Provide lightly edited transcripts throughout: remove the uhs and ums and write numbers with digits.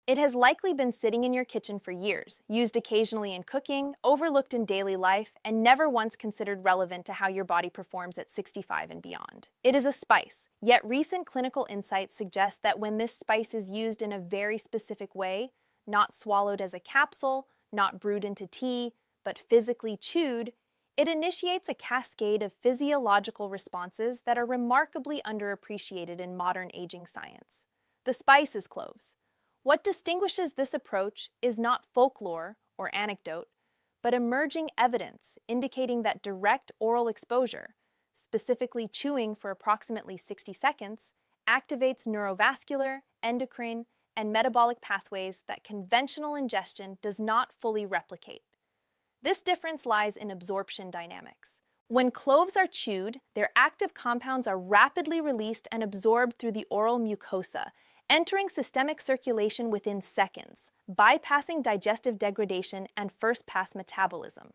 It has likely been sitting in your kitchen for years, used occasionally in cooking, overlooked in daily life, and never once considered relevant to how your body performs at 65 and beyond. It is a spice, yet recent clinical insights suggest that when this spice is used in a very specific way, not swallowed as a capsule, not brewed into tea, but physically chewed, it initiates a cascade of physiological responses that are remarkably underappreciated in modern aging science. The spice is cloves. What distinguishes this approach is not folklore or anecdote, but emerging evidence indicating that direct oral exposure, specifically chewing for approximately 60 seconds, activates neurovascular, endocrine, and metabolic pathways that conventional ingestion does not fully replicate. This difference lies in absorption dynamics. When cloves are chewed, their active compounds are rapidly released and absorbed through the oral mucosa, entering systemic circulation within seconds, bypassing digestive degradation and first-pass metabolism.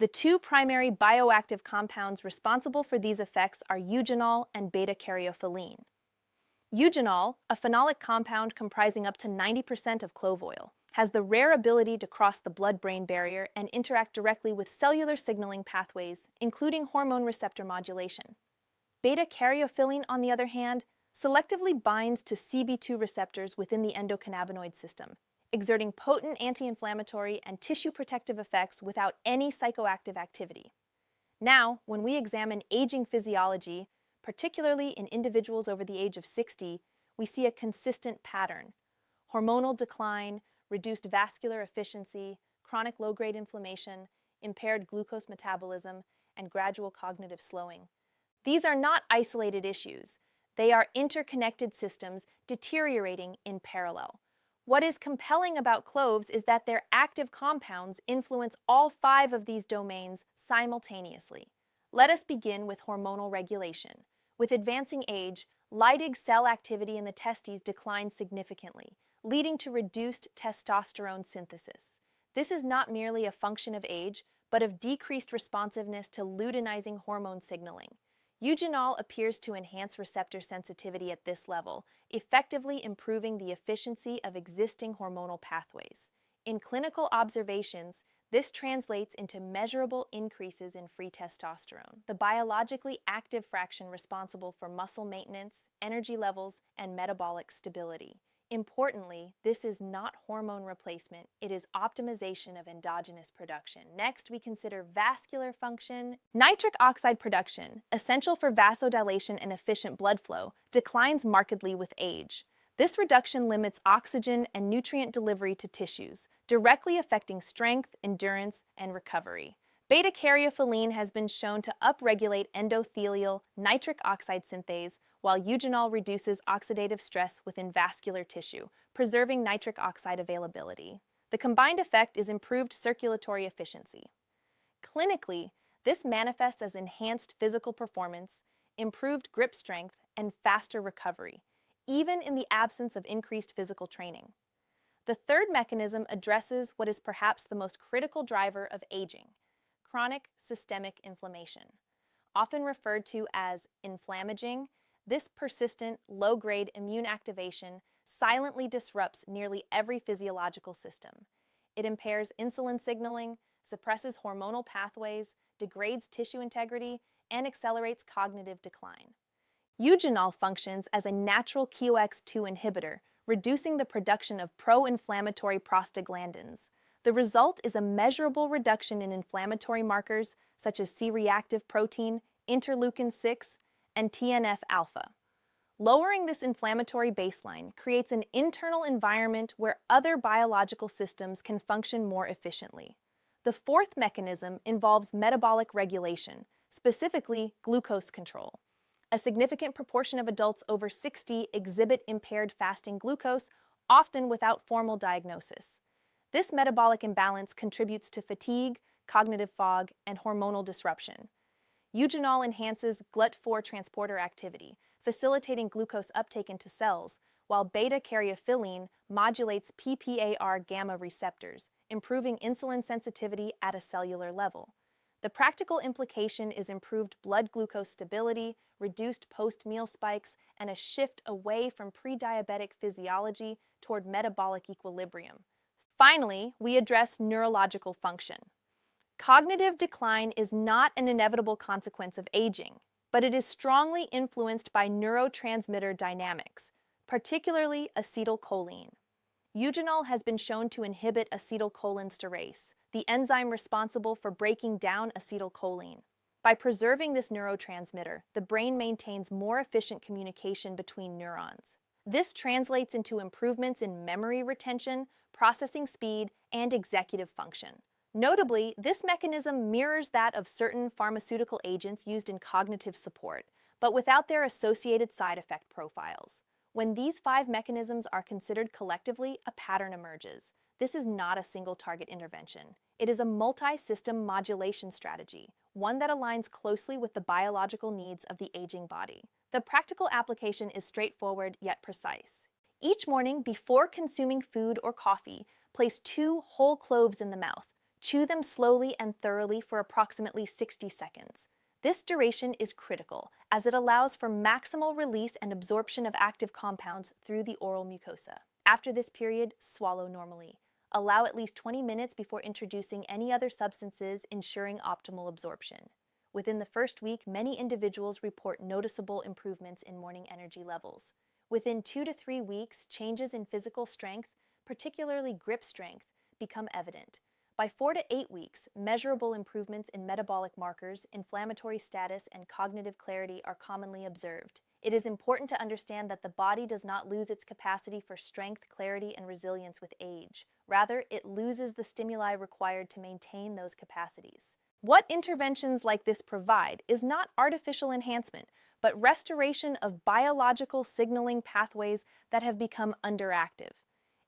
The two primary bioactive compounds responsible for these effects are eugenol and beta-caryophyllene. Eugenol, a phenolic compound comprising up to 90% of clove oil, has the rare ability to cross the blood-brain barrier and interact directly with cellular signaling pathways, including hormone receptor modulation. Beta-caryophyllene, on the other hand, selectively binds to CB2 receptors within the endocannabinoid system, exerting potent anti-inflammatory and tissue protective effects without any psychoactive activity. Now, when we examine aging physiology, particularly in individuals over the age of 60, we see a consistent pattern: hormonal decline, reduced vascular efficiency, chronic low-grade inflammation, impaired glucose metabolism, and gradual cognitive slowing. These are not isolated issues. They are interconnected systems deteriorating in parallel. What is compelling about cloves is that their active compounds influence all 5 of these domains simultaneously. Let us begin with hormonal regulation. With advancing age, Leydig cell activity in the testes declines significantly, leading to reduced testosterone synthesis. This is not merely a function of age, but of decreased responsiveness to luteinizing hormone signaling. Eugenol appears to enhance receptor sensitivity at this level, effectively improving the efficiency of existing hormonal pathways. In clinical observations, this translates into measurable increases in free testosterone, the biologically active fraction responsible for muscle maintenance, energy levels, and metabolic stability. Importantly, this is not hormone replacement, it is optimization of endogenous production. Next, we consider vascular function. Nitric oxide production, essential for vasodilation and efficient blood flow, declines markedly with age. This reduction limits oxygen and nutrient delivery to tissues, directly affecting strength, endurance, and recovery. Beta-caryophyllene has been shown to upregulate endothelial nitric oxide synthase, while eugenol reduces oxidative stress within vascular tissue, preserving nitric oxide availability. The combined effect is improved circulatory efficiency. Clinically, this manifests as enhanced physical performance, improved grip strength, and faster recovery, even in the absence of increased physical training. The third mechanism addresses what is perhaps the most critical driver of aging: chronic systemic inflammation. Often referred to as inflammaging, this persistent, low-grade immune activation silently disrupts nearly every physiological system. It impairs insulin signaling, suppresses hormonal pathways, degrades tissue integrity, and accelerates cognitive decline. Eugenol functions as a natural COX-2 inhibitor, reducing the production of pro-inflammatory prostaglandins. The result is a measurable reduction in inflammatory markers such as C-reactive protein, interleukin-6, and TNF-alpha. Lowering this inflammatory baseline creates an internal environment where other biological systems can function more efficiently. The fourth mechanism involves metabolic regulation, specifically glucose control. A significant proportion of adults over 60 exhibit impaired fasting glucose, often without formal diagnosis. This metabolic imbalance contributes to fatigue, cognitive fog, and hormonal disruption. Eugenol enhances GLUT4 transporter activity, facilitating glucose uptake into cells, while beta-caryophyllene modulates PPAR gamma receptors, improving insulin sensitivity at a cellular level. The practical implication is improved blood glucose stability, reduced post-meal spikes, and a shift away from pre-diabetic physiology toward metabolic equilibrium. Finally, we address neurological function. Cognitive decline is not an inevitable consequence of aging, but it is strongly influenced by neurotransmitter dynamics, particularly acetylcholine. Eugenol has been shown to inhibit acetylcholinesterase, the enzyme responsible for breaking down acetylcholine. By preserving this neurotransmitter, the brain maintains more efficient communication between neurons. This translates into improvements in memory retention, processing speed, and executive function. Notably, this mechanism mirrors that of certain pharmaceutical agents used in cognitive support, but without their associated side effect profiles. When these 5 mechanisms are considered collectively, a pattern emerges. This is not a single target intervention. It is a multi-system modulation strategy, one that aligns closely with the biological needs of the aging body. The practical application is straightforward yet precise. Each morning, before consuming food or coffee, place 2 whole cloves in the mouth. Chew them slowly and thoroughly for approximately 60 seconds. This duration is critical, as it allows for maximal release and absorption of active compounds through the oral mucosa. After this period, swallow normally. Allow at least 20 minutes before introducing any other substances, ensuring optimal absorption. Within the first week, many individuals report noticeable improvements in morning energy levels. Within 2 to 3 weeks, changes in physical strength, particularly grip strength, become evident. By 4 to 8 weeks, measurable improvements in metabolic markers, inflammatory status, and cognitive clarity are commonly observed. It is important to understand that the body does not lose its capacity for strength, clarity, and resilience with age. Rather, it loses the stimuli required to maintain those capacities. What interventions like this provide is not artificial enhancement, but restoration of biological signaling pathways that have become underactive.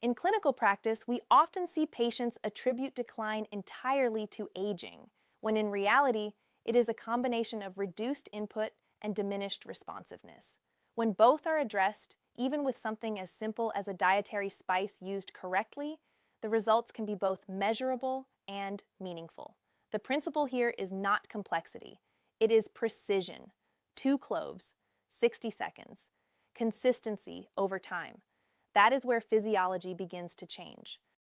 In clinical practice, we often see patients attribute decline entirely to aging, when in reality, it is a combination of reduced input and diminished responsiveness. When both are addressed, even with something as simple as a dietary spice used correctly, the results can be both measurable and meaningful. The principle here is not complexity. It is precision. 2 cloves, 60 seconds. Consistency over time. That is where physiology begins to change.